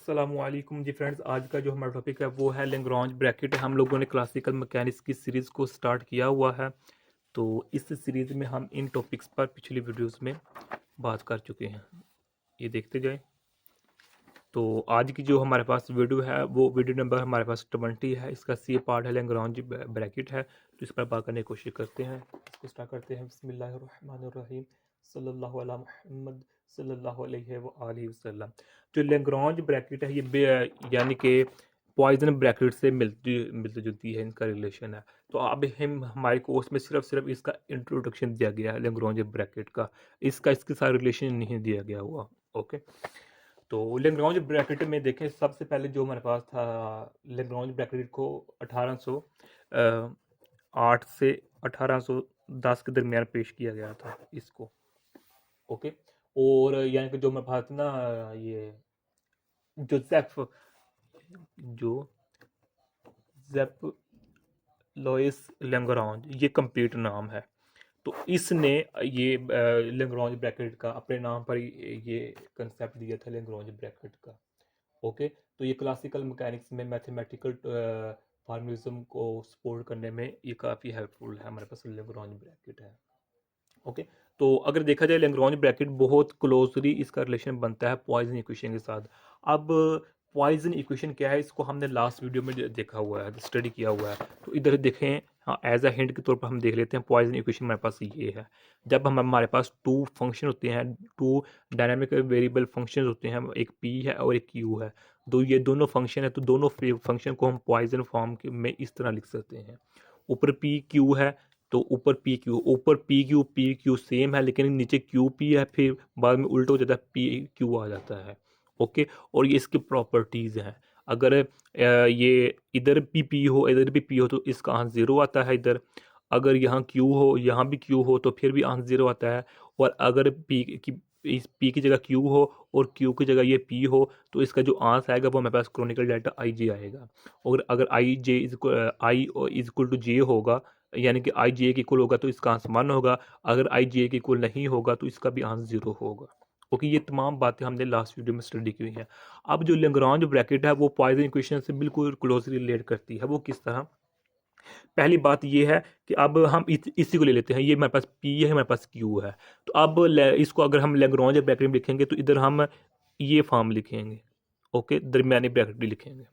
अस्सलामुअलैकुम जी फ्रेंड्स। आज का जो हमारा टॉपिक है वो है लेग्रांज ब्रैकेट। हम लोगों ने क्लासिकल मैकेनिक्स की सीरीज़ को स्टार्ट किया हुआ है। तो इस सीरीज़ में हम इन टॉपिक्स पर पिछली वीडियोस में बात कर चुके हैं। ये देखते जाएं। तो आज की जो हमारे पास वीडियो है वो वीडियो नंबर हमारे पास 20 है। इसका सी पार्ट है लेग्रांज ब्रैकेट है, तो इस पर बात करने की कोशिश करते हैं। इसको स्टार्ट करते हैं। बिस्मिल्लाहिर्रहमानिर्रहीम सल्लल्लाहु अला मुहम्मद सल्लल्लाहु अलैहि व आलिहि वसल्लम। जो लेग्रांज ब्रैकेट है ये यानी कि पॉइजन ब्रैकेट से मिलती जुलती है, इनका रिलेशन है। तो अब हम हमारे कोर्स में सिर्फ इसका इंट्रोडक्शन दिया गया है लेग्रांज ब्रैकेट का। इसके साथ रिलेशन नहीं दिया गया हुआ। ओके। तो लेग्रांज ब्रैकेट में देखें, सबसे पहले जो हमारे पास था लेग्रांज ब्रैकेट को 1808 से 1810 के दरमियान पेश किया गया था इसको। ओके। और यानी कि जो हमारे पास ना ये जोसेफ जोसेफ लुइस लेग्रांज, ये कंप्लीट नाम है। तो इसने ये लेग्रांज ब्रैकेट का अपने नाम पर ये कंसेप्ट दिया था लेग्रांज ब्रैकेट का। ओके। तो ये क्लासिकल मैकेनिक्स में मैथमेटिकल फार्मूलिज्म को सपोर्ट करने में ये काफ़ी हेल्पफुल है। हमारे पास लेग्रांज ब्रैकेट है। ओके। तो अगर देखा जाए लेग्रांज ब्रैकेट बहुत क्लोजली इसका रिलेशन बनता है पॉइजन इक्वेशन के साथ। अब पॉइजन इक्वेशन क्या है, इसको हमने लास्ट वीडियो में देखा हुआ है, स्टडी किया हुआ है। तो इधर देखें, हाँ, एज अ हिंट के तौर पर हम देख लेते हैं। पॉइजन इक्वेशन हमारे पास ये है। जब हमारे पास टू फंक्शन होते हैं, टू डायनामिक वेरिएबल फंक्शन होते हैं, एक पी है और एक क्यू है। ये दोनों फंक्शन है, तो दोनों फंक्शन को हम पॉइजन फॉर्म में इस तरह लिख सकते हैं। ऊपर पी क्यू है, तो ऊपर पी क्यू सेम है, लेकिन नीचे क्यू पी है, फिर बाद में उल्टा हो जाता है, पी क्यू आ जाता है। ओके। और ये इसकी प्रॉपर्टीज़ हैं। अगर ये इधर भी पी हो इधर भी पी हो तो इसका आंसर ज़ीरो आता है इधर। अगर यहाँ क्यू हो यहाँ भी क्यू हो तो फिर भी आंसर ज़ीरो आता है। और अगर इस पी की जगह क्यू हो और क्यू की जगह ये पी हो तो इसका जो आंसर आएगा वो हमारे पास क्रोनिकल डेल्टा आई जे आएगा। और अगर आई इज इक्वल टू जे होगा, यानी कि आई जे के इक्वल होगा, तो इसका आंसर 1 होगा। अगर आई जे के इक्वल नहीं होगा तो इसका भी आंसर 0 होगा। ओके। ये तमाम बातें हमने लास्ट वीडियो में स्टडी की हुई हैं। अब जो लेग्रांज ब्रैकेट है वो पॉइजन इक्वेशन से बिल्कुल क्लोजली रिलेट करती है। वो किस तरह? पहली बात ये है कि अब हम इसी को ले लेते हैं। ये हमारे पास पी है, हमारे पास क्यू है। तो अब इसको अगर हम लेग्रांज ब्रैकेट में लिखेंगे तो इधर हम ये फॉर्म लिखेंगे। ओके। दरमियानी ब्रैकेट भी लिखेंगे।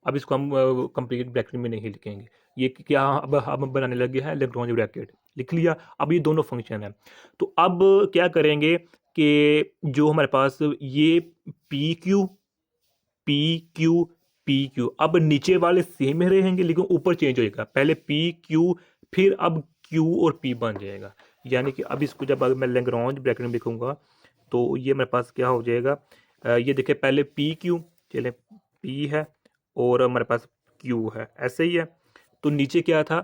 अब इसको हम कंप्लीट ब्रैकेट में नहीं लिखेंगे। ये क्या अब हम बनाने लगे हैं लेग्रांज ब्रैकेट। लिख लिया। अब ये दोनों फंक्शन है। तो अब क्या करेंगे कि जो हमारे पास ये P Q P Q P Q, अब नीचे वाले सेम ही रहेंगे लेकिन ऊपर चेंज हो जाएगा। पहले पी क्यू, फिर अब क्यू और पी बन जाएगा। यानी कि अब इसको जब अगर मैं लेग्रांज ब्रैकेट में लिखूंगा तो ये मेरे पास क्या हो जाएगा, ये देखिए, पहले पी क्यू, चले पी है और हमारे पास क्यू है, ऐसे ही है। तो नीचे क्या था,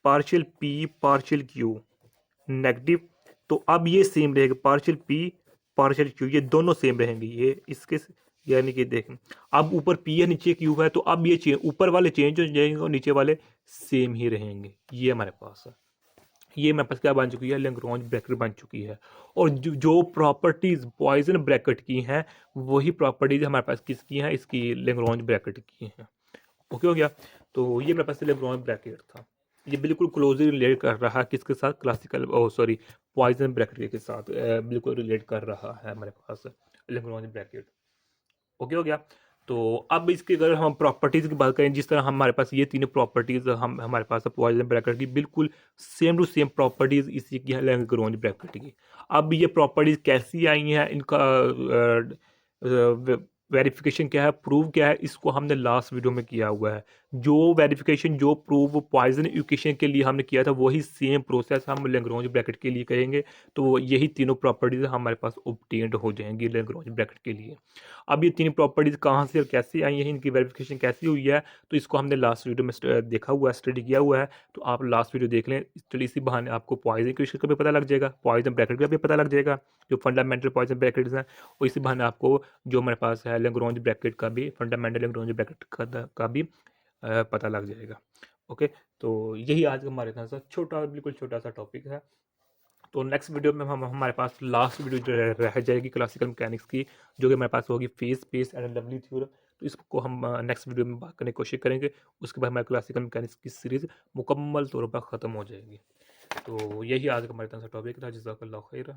partial P partial Q negative. तो अब ये सेम रहेगा, पार्शियल पी पार्शियल क्यू, ये दोनों सेम रहेंगे। ये इसके यानी कि देखें, अब ऊपर पी है नीचे क्यू है, तो अब ये चेंज, ऊपर वाले चेंज हो जाएंगे और नीचे वाले सेम ही रहेंगे। ये हमारे पास है। ये मेरे पास क्या बन चुकी है, लेग्रांज ब्रैकेट बन चुकी है। और जो प्रॉपर्टीज पॉइजन ब्रैकेट की हैं वही प्रॉपर्टीज हमारे पास किसकी हैं, इसकी लेग्रांज ब्रैकेट की हैं। ओके हो गया। तो ये मेरे पास लेग्रांज ब्रैकेट था। ये बिल्कुल क्लोजली रिलेट कर रहा है किसके साथ, क्लासिकल ओ सॉरी पॉइजन ब्रैकेट के साथ बिल्कुल रिलेट कर रहा है हमारे पास लेग्रांज ब्रैकेट। ओके हो गया। तो अब इसकी अगर हम प्रॉपर्टीज की बात करें, जिस तरह हमारे पास ये तीनों प्रॉपर्टीज हम हमारे पास पॉइजन ब्रैकेट की बिल्कुल सेम टू सेम प्रॉपर्टीज इसी की है लेग्रांज ब्रैकेट की। अब ये प्रॉपर्टीज कैसी आई हैं, इनका वेरिफिकेशन क्या है, प्रूव क्या है, इसको हमने लास्ट वीडियो में किया हुआ है। जो वेरिफिकेशन जो प्रूव पॉइजन इक्वेशन के लिए हमने किया था वही सेम प्रोसेस हम लेग्रांज ब्रैकेट के लिए करेंगे। तो यही तीनों प्रॉपर्टीज हमारे पास ऑब्टेन्ड हो जाएंगी लेग्रांज ब्रैकेट के लिए। अब ये तीन प्रॉपर्टीज कहाँ से और कैसे आई हैं, इनकी वेरिफिकेशन कैसी हुई है, तो इसको हमने लास्ट वीडियो में देखा हुआ है, स्टडी किया हुआ है। तो आप लास्ट वीडियो देख लें। चलिए इसी बहाने आपको पॉइजन इक्वेशन का भी पता लग जाएगा, पॉइजन ब्रैकेट का भी पता लग जाएगा, जो फंडामेंटल पॉइजन ब्रैकेट्स हैं। और इसी बहाने आपको जो हमारे पास है लेग्रांज ब्रैकेट का भी, फंडामेंटल लेग्रांज ब्रैकेट का भी पता लग जाएगा। ओके। तो यही आज का हमारे साथ छोटा, बिल्कुल छोटा सा टॉपिक है। तो नेक्स्ट वीडियो में हम हमारे पास लास्ट वीडियो जो रह जाएगी क्लासिकल मैकेनिक्स की, जो कि हमारे पास होगी phase space and lovely theorem. तो इसको हम नेक्स्ट वीडियो में बात करने की कोशिश करेंगे। उसके बाद हमारी क्लासिकल मैकेनिक्स की सीरीज़ मुकम्मल तौर पर ख़त्म हो जाएगी। तो यही आज का हमारे तरफ से टॉपिक था। जज़ाकल्लाहु खैर।